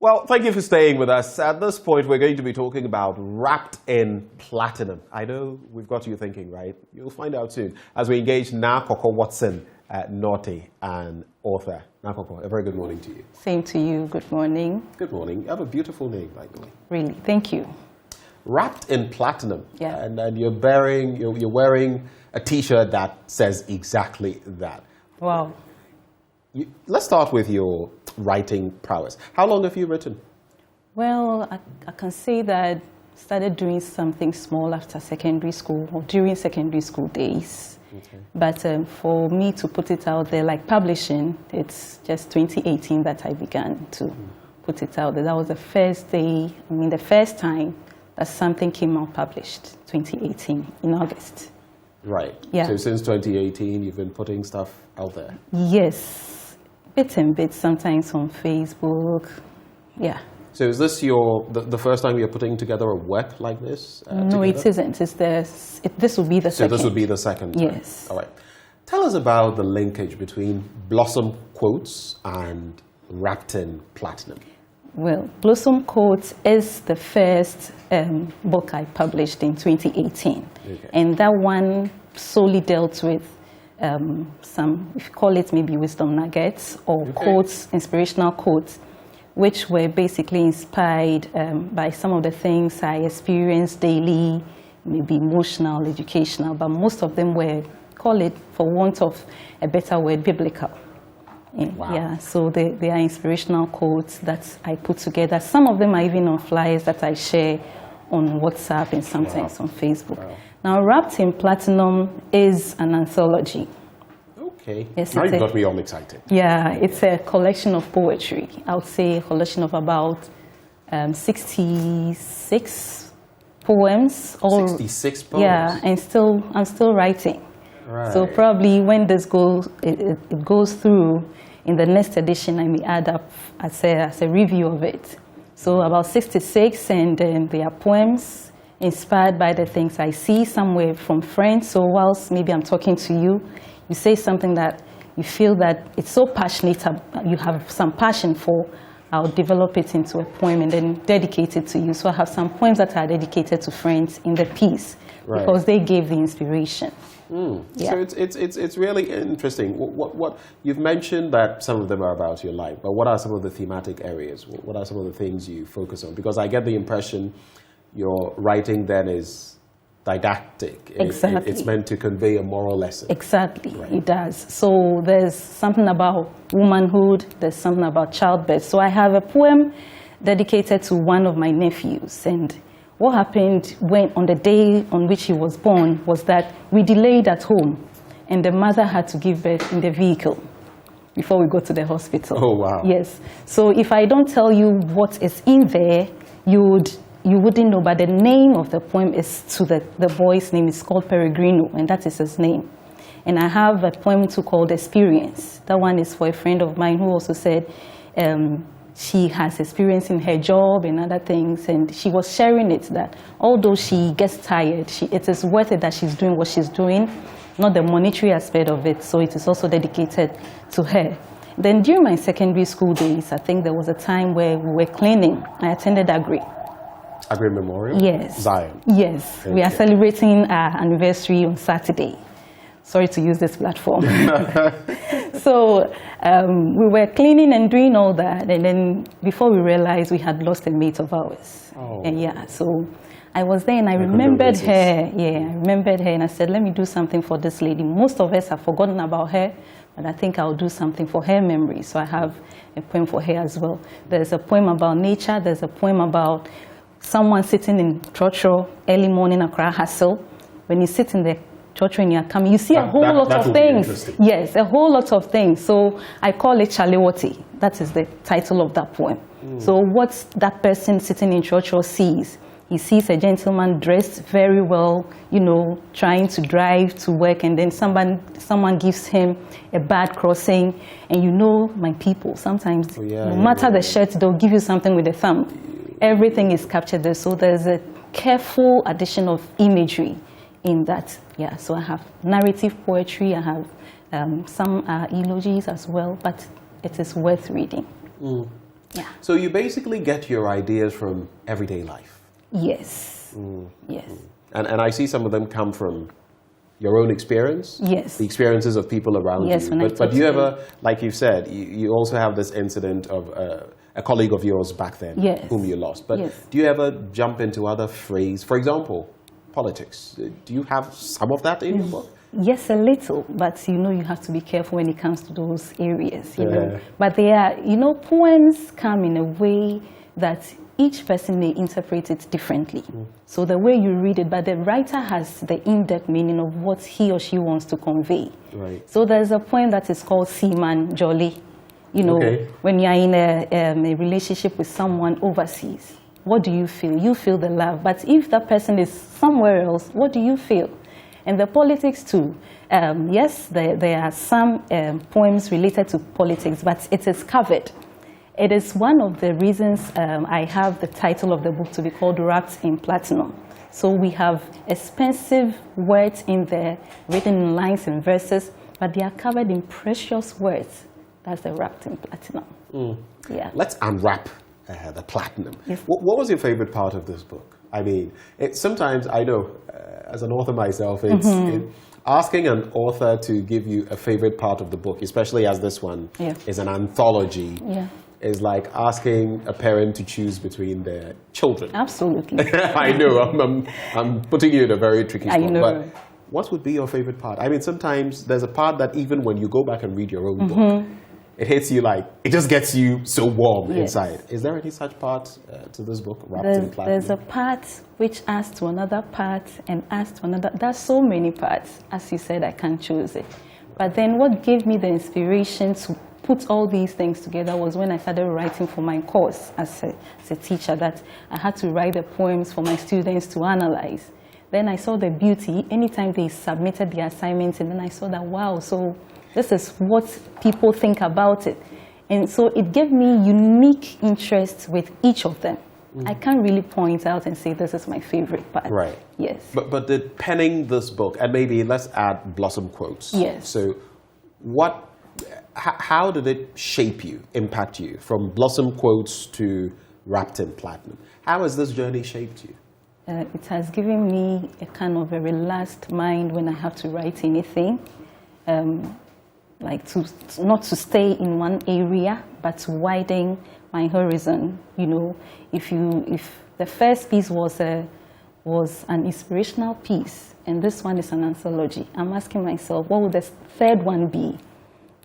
Well, thank you for staying with us. At this point, we're going to be talking about Wrapped in Platinum. I know we've got you thinking, right? You'll find out soon as we engage Nakoko Watson, Naughty and author. Nakoko, a very good morning to you. Same to you. Good morning. Good morning. You have a beautiful name, by the way. Really, thank you. Wrapped in Platinum. Yeah. And you're wearing a T-shirt that says exactly that. Wow. Let's start with your writing prowess. How long have you written? Well, I can say that I started doing something small after secondary school or during secondary school days. Okay. But for me to put it out there, like publishing, it's just 2018 that I began to put it out there. That was the first time that something came out published, 2018, in August. Right. Yeah. So since 2018, you've been putting stuff out there? Yes. Bits and bits, sometimes on Facebook. Yeah. So is this the first time you're putting together a work like this? No, together? it isn't. This will be the second. So this would be the second time. Yes. All right. Tell us about the linkage between Blossom Quotes and Wrapped in Platinum. Well, Blossom Quotes is the first book I published in 2018. Okay. And that one solely dealt with some, if you call it maybe wisdom nuggets or quotes, inspirational quotes, which were basically inspired by some of the things I experienced daily, maybe emotional, educational, but most of them were, call it for want of a better word, biblical. Wow. Yeah, so they are inspirational quotes that I put together. Some of them are even on flyers that I share on WhatsApp and sometimes on Facebook. Wow. Now, Wrapped in Platinum is an anthology. Okay. Yes, now you've got me all excited. Yeah, it's a collection of poetry. I would say a collection of about 66 poems. 66 poems? Yeah, and I'm still writing. Right. So probably when this goes through, in the next edition, I may add up as a review of it. So about 66, and they are poems inspired by the things I see somewhere from friends. So whilst maybe I'm talking to you, you say something that you feel that it's so passionate, you have some passion for, I'll develop it into a poem and then dedicate it to you. So I have some poems that are dedicated to friends in the piece, right, because they gave the inspiration. Yeah. So it's really interesting. What you've mentioned that some of them are about your life, but what are some of the thematic areas? What are some of the things you focus on? Because I get the impression your writing then is didactic. Exactly. It's meant to convey a moral lesson. Exactly, right. It does. So there's something about womanhood, there's something about childbirth. So I have a poem dedicated to one of my nephews, and what happened on the day on which he was born was that we delayed at home, and the mother had to give birth in the vehicle before we go to the hospital. Oh, wow. Yes. So if I don't tell you what is in there, you wouldn't know, but the name of the poem is to the boy's name. It's called Peregrino, and that is his name. And I have a poem too called Experience. That one is for a friend of mine who also said she has experience in her job and other things, and she was sharing it that although she gets tired, it is worth it that she's doing what she's doing, not the monetary aspect of it, so it is also dedicated to her. Then during my secondary school days, I think there was a time where we were cleaning. I attended Agri Memorial? Yes. Zion? Yes. Okay. We are celebrating our anniversary on Saturday. Sorry to use this platform. So we were cleaning and doing all that, and then before we realized we had lost a mate of ours. Oh. And yeah, so I was there and I remembered her. Yeah, I remembered her, and I said, let me do something for this lady. Most of us have forgotten about her, but I think I'll do something for her memory. So I have a poem for her as well. There's a poem about nature. There's a poem about someone sitting in Trotro early morning Accra hustle. When you sit in the Trotro and you're coming, you see a whole lot of things. Yes, a whole lot of things. So I call it Chalewati. That is the title of that poem. So what that person sitting in Trotro sees, he sees a gentleman dressed very well, trying to drive to work, and then someone gives him a bad crossing, and my people, sometimes, no matter the shirt, they'll give you something with a thumb. Everything is captured there, so there's a careful addition of imagery in that. Yeah, so I have narrative poetry, I have some eulogies as well, but it is worth reading. Yeah. So you basically get your ideas from everyday life. Yes. Yes. And I see some of them come from your own experience. Yes. The experiences of people around Yes, you. But you ever, like you said, you also have this incident of a colleague of yours back then Yes. whom you lost. But Yes. do you ever jump into other phrases? For example, politics. Do you have some of that in your book? Yes, a little, but you know you have to be careful when it comes to those areas, you know. Yeah. But they are, you know, poems come in a way that each person may interpret it differently. So the way you read it, but the writer has the in-depth meaning of what he or she wants to convey. Right. So there's a poem that is called Seaman Jolly. You know, Okay. when you're in a relationship with someone overseas, what do you feel? You feel the love. But if that person is somewhere else, what do you feel? And the politics too. Yes, there are some poems related to politics, but it is covered. It is one of the reasons I have the title of the book to be called Wrapped in Platinum. So we have expensive words in there, written in lines and verses, but they are covered in precious words. That's the Wrapped in Platinum. Yeah. Let's unwrap the platinum. Yes. What was your favorite part of this book? I mean, sometimes I know, as an author myself, it's asking an author to give you a favorite part of the book, especially as this one is an anthology, is like asking a parent to choose between their children. Absolutely. I know, I'm putting you in a very tricky spot. I know. But what would be your favorite part? I mean, sometimes there's a part that even when you go back and read your own book, it hits you like, it just gets you so warm inside. Is there any such part to this book, Wrapped in Platinum? There's a part which adds to another part and adds to another. There's so many parts. As you said, I can't choose it. But then what gave me the inspiration to put all these things together was when I started writing for my course as a teacher, that I had to write the poems for my students to analyze. Then I saw the beauty anytime they submitted the assignments, and then I saw that, wow, so this is what people think about it. And so it gave me unique interest with each of them. I can't really point out and say this is my favorite part. Right. Yes. But did penning this book, and maybe let's add Blossom quotes. Yes. So how did it shape you, impact you, from Blossom quotes to Wrapped in Platinum? How has this journey shaped you? It has given me a kind of a relaxed mind when I have to write anything. Like not to stay in one area, but to widen my horizon. You know, if the first piece was an inspirational piece, and this one is an anthology, I'm asking myself, what would the third one be?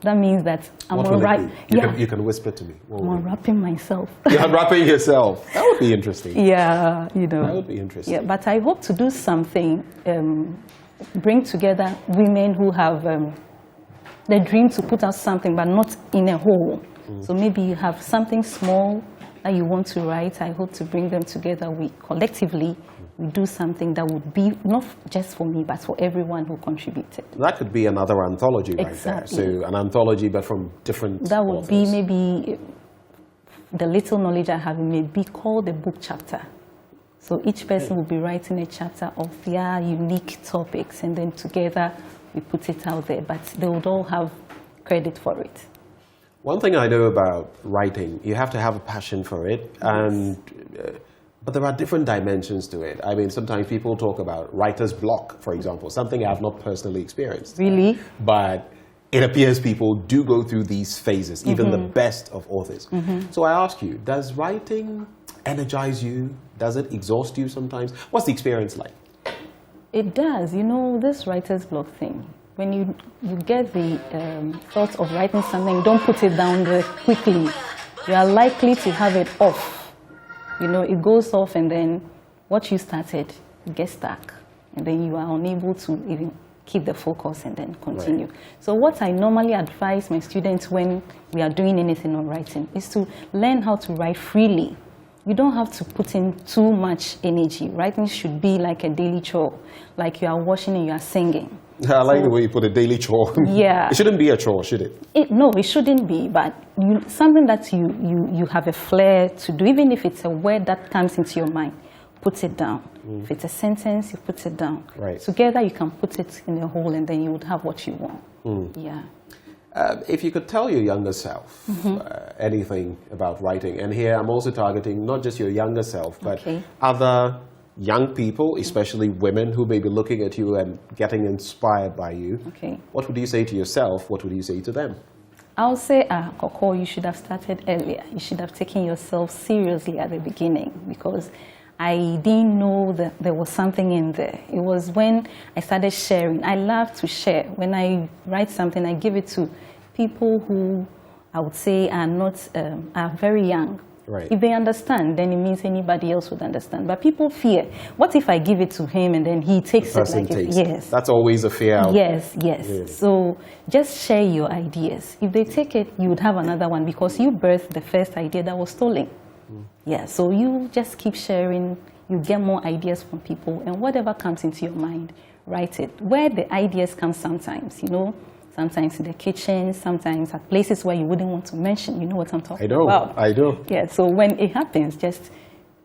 That means that I'm unwrapping. You can whisper to me. I'm unwrapping myself. You're unwrapping yourself. That would be interesting. Yeah, you know. That would be interesting. Yeah, but I hope to do something, bring together women who have the dream to put out something, but not in a whole. So maybe you have something small that you want to write. I hope to bring them together. We collectively do something that would be not just for me, but for everyone who contributed. That could be another anthology right there. So an anthology, but from different That would authors. be maybe the little knowledge I have may be called a book chapter. So each person will be writing a chapter of their unique topics, and then together we put it out there, but they would all have credit for it. One thing I know about writing, you have to have a passion for it, and but there are different dimensions to it. I mean, sometimes people talk about writer's block, for example, something I've not personally experienced. Really? But it appears people do go through these phases, even the best of authors. So I ask you, does writing energize you? Does it exhaust you sometimes? What's the experience like? It does. You know, this writer's block thing, when you get the thought of writing something, don't put it down there quickly. You are likely to have it off. You know, it goes off, and then what you started gets stuck, and then you are unable to even keep the focus and then continue. Right. So what I normally advise my students when we are doing anything on writing is to learn how to write freely. You don't have to put in too much energy. Writing should be like a daily chore, like you are washing and you are singing. I like the way you put a daily chore. Yeah. It shouldn't be a chore, should it? No, it shouldn't be, but something that you have a flair to do, even if it's a word that comes into your mind, put it down. If it's a sentence, you put it down. Right. Together you can put it in a whole, and then you would have what you want. Yeah. If you could tell your younger self anything about writing, and here I'm also targeting not just your younger self, but other young people, especially women who may be looking at you and getting inspired by you, what would you say to yourself? What would you say to them? I'll say, Koko, you should have started earlier. You should have taken yourself seriously at the beginning, because I didn't know that there was something in there. It was when I started sharing. I love to share. When I write something, I give it to people who I would say are very young. Right. If they understand, then it means anybody else would understand. But people fear, what if I give it to him and then he takes it like it? Yes. That's always a fear. Yes, yes. Really. So just share your ideas. If they take it, you would have another one, because you birthed the first idea that was stolen. Yeah, so you just keep sharing, you get more ideas from people, and whatever comes into your mind, write it. Where the ideas come sometimes, sometimes in the kitchen, sometimes at places where you wouldn't want to mention, you know what I'm talking about. I do. Yeah, so when it happens, just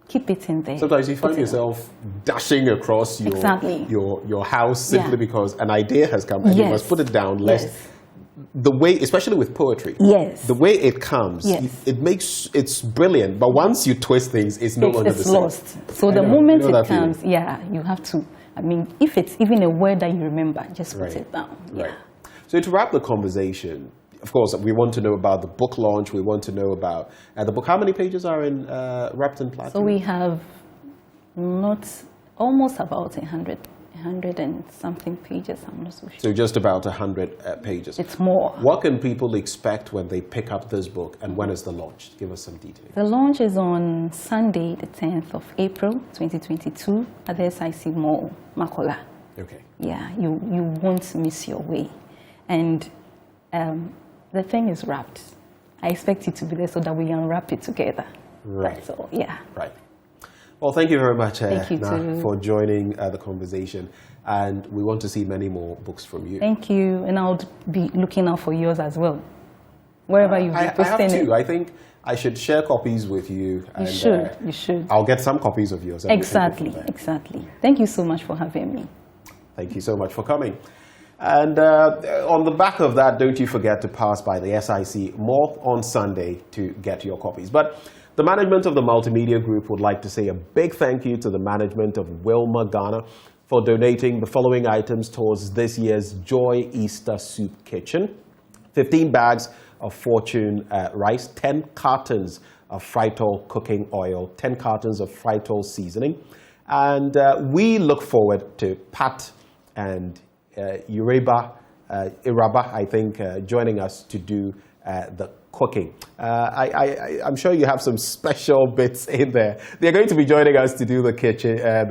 keep it in there. Sometimes you find yourself dashing across your house simply because an idea has come and you must put it down lest the way, especially with poetry, the way it comes, it's brilliant, but once you twist things, it's no longer the same. It's lost. So the moment it comes, you have to, if it's even a word that you remember, just put it down. Right. So to wrap the conversation, of course, we want to know about the book launch. We want to know about the book. How many pages are in Repton Platinum? So we have almost about 100 and something pages. I'm not so sure. So just about 100 pages. It's more. What can people expect when they pick up this book, and when is the launch? Give us some details. The launch is on Sunday, the 10th of April, 2022, at the SIC Mall, Makola. Okay. Yeah, you won't miss your way. And the thing is wrapped. I expect it to be there so that we can wrap it together. Right. So, yeah. Right. Well, thank you very much, Nah, for joining the conversation. And we want to see many more books from you. Thank you. And I'll be looking out for yours as well. Wherever you'll be posting I have it. to. I think I should share copies with you. And, you should. I'll get some copies of yours. Exactly. Thank you so much for having me. Thank you so much for coming. And on the back of that, don't you forget to pass by the SIC Mall on Sunday to get your copies. But the management of the Multimedia Group would like to say a big thank you to the management of Wilma Ghana for donating the following items towards this year's Joy Easter Soup Kitchen. 15 bags of Fortune rice, 10 cartons of Frytol cooking oil, 10 cartons of Frytol seasoning. And we look forward to Pat and Iraba, I think, joining us to do the cooking. I'm sure you have some special bits in there. They're going to be joining us to do the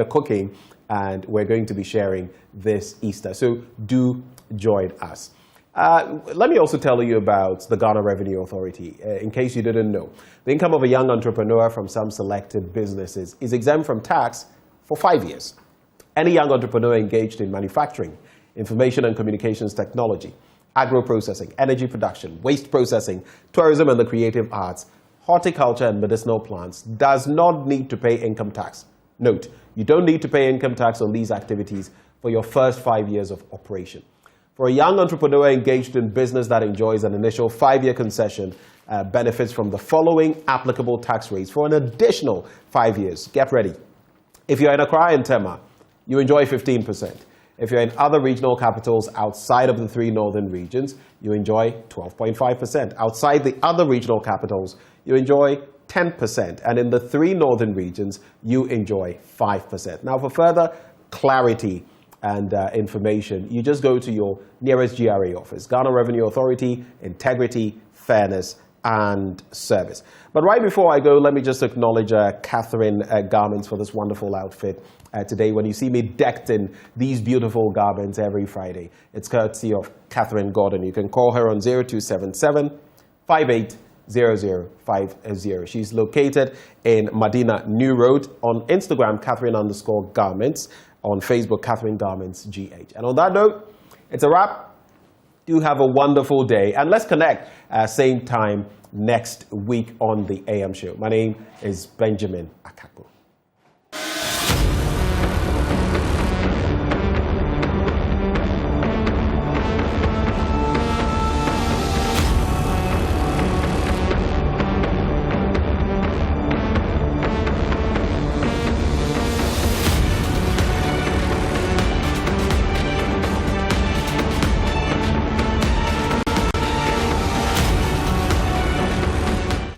cooking, and we're going to be sharing this Easter. So do join us. Let me also tell you about the Ghana Revenue Authority, in case you didn't know. The income of a young entrepreneur from some selected businesses is exempt from tax for 5 years. Any young entrepreneur engaged in manufacturing, information and communications technology, agro-processing, energy production, waste processing, tourism and the creative arts, horticulture and medicinal plants does not need to pay income tax. Note, you don't need to pay income tax on these activities for your first 5 years of operation. For a young entrepreneur engaged in business that enjoys an initial 5-year concession, benefits from the following applicable tax rates for an additional 5 years. Get ready. If you're in Accra and Tema, you enjoy 15%. If you're in other regional capitals outside of the 3 northern regions, you enjoy 12.5%. Outside the other regional capitals, you enjoy 10%. And in the 3 northern regions, you enjoy 5%. Now, for further clarity and information, you just go to your nearest GRA office. Ghana Revenue Authority, integrity, fairness, and service. But right before I go, let me just acknowledge Catherine Garments for this wonderful outfit today. When you see me decked in these beautiful garments every Friday, it's courtesy of Catherine Gordon. You can call her on 0277 580050. She's located in Medina New Road. On Instagram, Catherine_Garments. On Facebook, Catherine Garments GH. And on that note, it's a wrap. Do have a wonderful day. And let's connect same time next week on the AM show. My name is Benjamin